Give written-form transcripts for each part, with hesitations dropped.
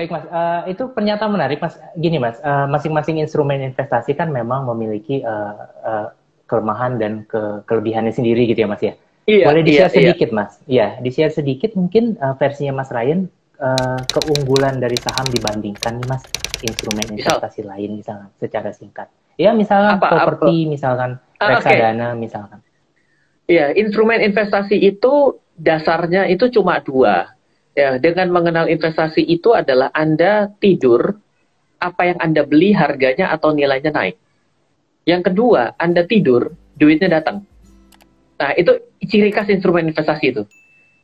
Baik Mas, itu pernyataan menarik Mas. Gini Mas, masing-masing instrumen investasi kan memang memiliki kelemahan dan kelebihannya sendiri gitu ya Mas ya. Iya, Boleh iya, di-share iya. sedikit Mas? Ya, di-share sedikit mungkin versinya Mas Ryan, keunggulan dari saham dibandingkan nih Mas instrumen Misal investasi lain misalnya secara singkat. Ya misalkan apa? properti, misalkan Oke. reksadana misalkan. Iya, instrumen investasi itu dasarnya itu cuma dua. Ya, dengan mengenal investasi itu adalah Anda tidur, apa yang Anda beli harganya atau nilainya naik. Yang kedua, Anda tidur, duitnya datang. Nah, itu ciri khas instrumen investasi itu.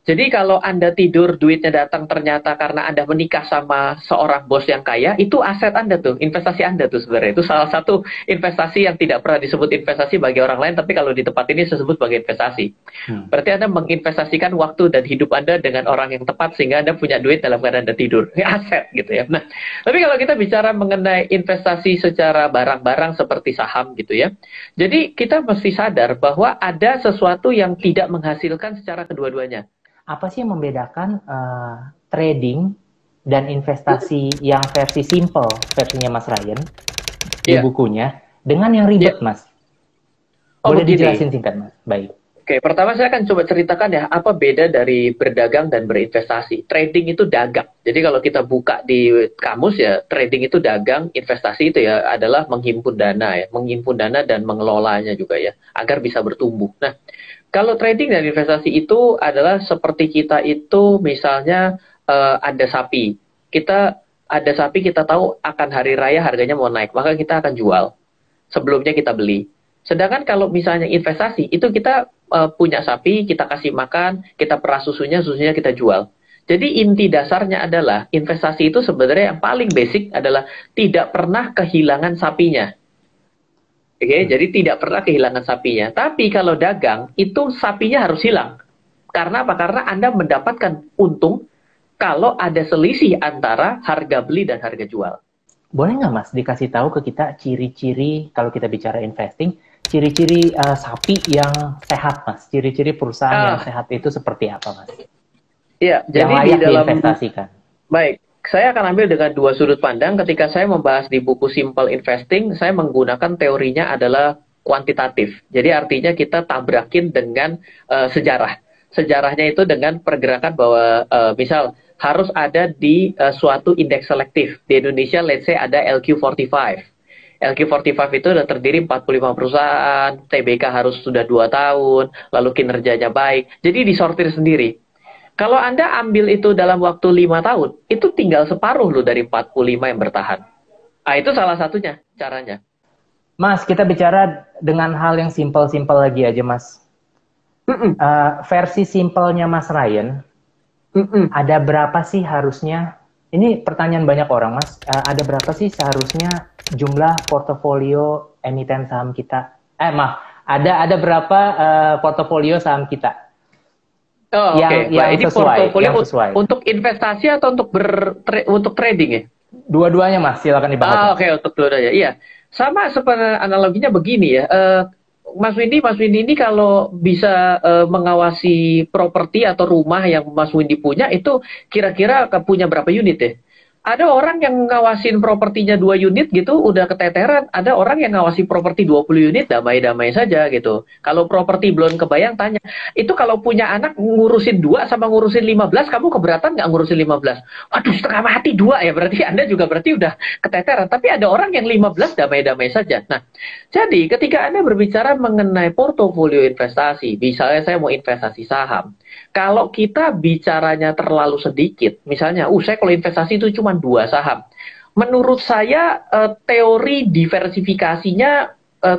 Jadi kalau Anda tidur, duitnya datang ternyata karena Anda menikah sama seorang bos yang kaya, itu aset Anda tuh, investasi Anda tuh sebenarnya. Itu salah satu investasi yang tidak pernah disebut investasi bagi orang lain, tapi kalau di tempat ini disebut sebagai investasi. Hmm. Berarti Anda menginvestasikan waktu dan hidup Anda dengan orang yang tepat sehingga Anda punya duit dalam keadaan Anda tidur. Ini aset gitu ya. Nah, tapi kalau kita bicara mengenai investasi secara barang-barang seperti saham gitu ya. Jadi kita mesti sadar bahwa ada sesuatu yang tidak menghasilkan secara kedua-duanya. Apa sih yang membedakan trading dan investasi yang versi simple, versinya Mas Ryan di Iya, bukunya, dengan yang iya. ribet Mas? Oh Boleh begini. dijelasin singkat Mas? Baik. Oke, pertama saya akan coba ceritakan ya apa beda dari berdagang dan berinvestasi. Trading itu dagang. Jadi kalau kita buka di kamus ya, trading itu dagang, investasi itu ya adalah menghimpun dana ya, menghimpun dana dan mengelolanya juga ya, agar bisa bertumbuh. Nah, kalau trading dan investasi itu adalah seperti kita itu misalnya ada sapi. Kita ada sapi kita tahu akan hari raya harganya mau naik, maka kita akan jual. Sebelumnya kita beli. Sedangkan kalau misalnya investasi, itu kita punya sapi, kita kasih makan, kita perah susunya, susunya kita jual. Jadi inti dasarnya adalah investasi itu sebenarnya yang paling basic adalah tidak pernah kehilangan sapinya. Oke, Hmm. jadi tidak pernah kehilangan sapinya. Tapi kalau dagang, itu sapinya harus hilang. Karena apa? Karena Anda mendapatkan untung kalau ada selisih antara harga beli dan harga jual. Boleh nggak Mas dikasih tahu ke kita ciri-ciri kalau kita bicara investing, ciri-ciri sapi yang sehat Mas, ciri-ciri perusahaan yang Ah, sehat itu seperti apa Mas? ya, Yang jadi di layak dalam diinvestasikan. baik, saya akan ambil dengan dua sudut pandang. Ketika saya membahas di buku Simple Investing, saya menggunakan teorinya adalah kuantitatif. Jadi artinya kita tabrakin dengan sejarah. Sejarahnya itu dengan pergerakan bahwa misal harus ada di suatu indeks selektif. Di Indonesia, let's say ada LQ45. LQ45 itu sudah terdiri 45 perusahaan, TBK harus sudah 2 tahun, lalu kinerjanya baik. Jadi disortir sendiri. Kalau Anda ambil itu dalam waktu 5 tahun, itu tinggal separuh loh dari 45 yang bertahan. Ah, itu salah satunya caranya. Mas, kita bicara dengan hal yang simpel-simpel lagi aja Mas. Mm-mm, Versi simpelnya Mas Ryan, mm-mm. ada berapa sih harusnya, ini pertanyaan banyak orang Mas, ada berapa sih seharusnya jumlah portofolio emiten saham kita? Ada berapa portofolio saham kita Oh, oke. Baik, ini portofolio yang sesuai. untuk investasi atau untuk trading ya? Dua-duanya Mas, silakan dibahas Ah, Mas. oke, untuk dua-duanya. Iya. Sama seperti analoginya begini ya. Mas Windy ini kalau bisa mengawasi properti atau rumah yang Mas Windy punya itu kira-kira punya berapa unit ya? Ada orang yang ngawasin propertinya 2 unit gitu udah keteteran. Ada orang yang ngawasi properti 20 unit damai-damai saja gitu. Kalau properti belum kebayang tanya, itu kalau punya anak ngurusin 2 sama ngurusin 15, kamu keberatan nggak ngurusin 15? Waduh, setengah mati 2 ya. Berarti Anda juga berarti udah keteteran. Tapi ada orang yang 15 damai-damai saja. Nah, jadi ketika Anda berbicara mengenai portofolio investasi, misalnya saya mau investasi saham, kalau kita bicaranya terlalu sedikit, misalnya, saya kalau investasi itu cuma 2 saham. Menurut saya teori diversifikasinya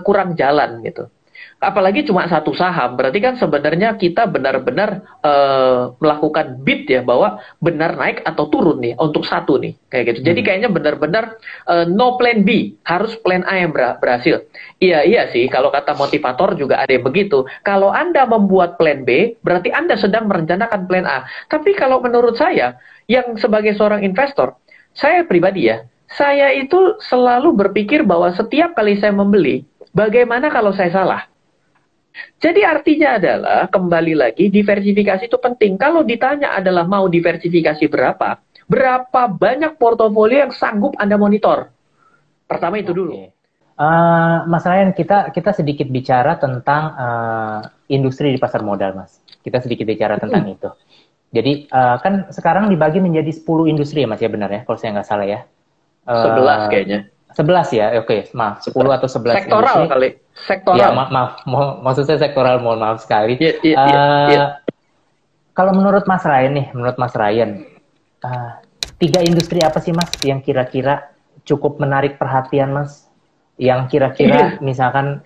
kurang jalan gitu. Apalagi cuma 1 saham, berarti kan sebenarnya kita benar-benar melakukan bid ya bahwa benar naik atau turun nih untuk satu nih kayak gitu. Jadi Hmm. kayaknya benar-benar no plan B, harus plan A yang berhasil. Iya iya sih, kalau kata motivator juga ada yang begitu. Kalau Anda membuat plan B, berarti Anda sedang merencanakan plan A. Tapi kalau menurut saya, yang sebagai seorang investor, saya pribadi ya, saya itu selalu berpikir bahwa setiap kali saya membeli, bagaimana kalau saya salah? Jadi artinya adalah, kembali lagi, diversifikasi itu penting. Kalau ditanya adalah mau diversifikasi berapa, berapa banyak portofolio yang sanggup Anda monitor? Pertama itu dulu. Mas Ryan, kita sedikit bicara tentang industri di pasar modal, Mas. Kita sedikit bicara tentang itu. Jadi kan sekarang dibagi menjadi 10 industri ya, Mas, ya, benar ya, kalau saya nggak salah ya. 11 kayaknya. 11 ya, oke, maaf, 10 atau 11 sektoral industri. Kali, sektoral. Ya, maaf, maksud saya sektoral, mohon maaf sekali. Yeah. Kalau menurut Mas Ryan nih, menurut Mas Ryan, 3 industri apa sih, Mas, yang kira-kira cukup menarik perhatian, Mas? Yang kira-kira misalkan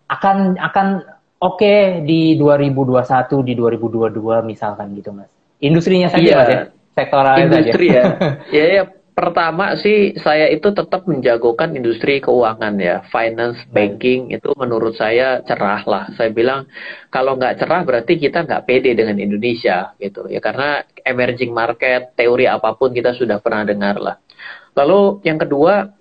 akan oke di 2021, di 2022 misalkan gitu, Mas. Industrinya saja, Mas, ya? Sektoralnya industri saja. Ya. Pertama sih saya itu tetap menjagokan industri keuangan ya, finance, banking itu menurut saya cerah lah. Saya bilang kalau nggak cerah berarti kita nggak pede dengan Indonesia gitu ya, karena emerging market, teori apapun kita sudah pernah dengar lah. Lalu yang kedua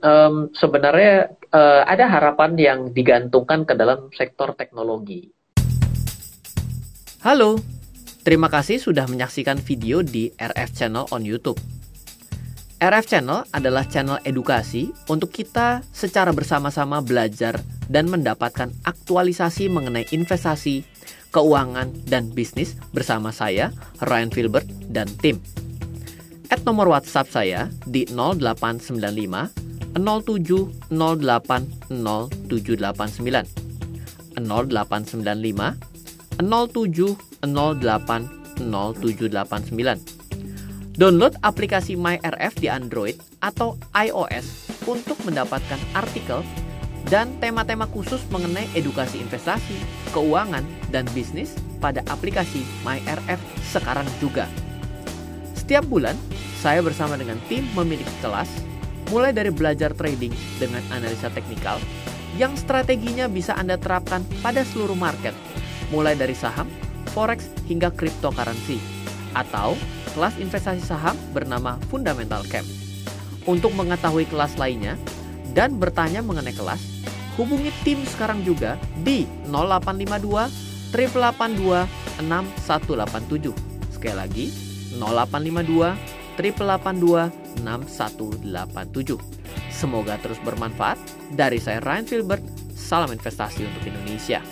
sebenarnya ada harapan yang digantungkan ke dalam sektor teknologi. Halo, terima kasih sudah menyaksikan video di RF Channel on YouTube. RF Channel adalah channel edukasi untuk kita secara bersama-sama belajar dan mendapatkan aktualisasi mengenai investasi, keuangan, dan bisnis bersama saya, Ryan Filbert, dan tim. Add nomor WhatsApp saya di 0895 07 08 0789 0895 07 08 0789. Download aplikasi MyRF di Android atau iOS untuk mendapatkan artikel dan tema-tema khusus mengenai edukasi investasi, keuangan, dan bisnis pada aplikasi MyRF sekarang juga. Setiap bulan, saya bersama dengan tim memiliki kelas, mulai dari belajar trading dengan analisa teknikal, yang strateginya bisa Anda terapkan pada seluruh market, mulai dari saham, forex, hingga cryptocurrency, atau kelas investasi saham bernama Fundamental Camp. Untuk mengetahui kelas lainnya dan bertanya mengenai kelas, hubungi tim sekarang juga di 0852 882 6187. Sekali lagi, 0852 882 6187. Semoga terus bermanfaat. Dari saya Ryan Filbert, salam investasi untuk Indonesia.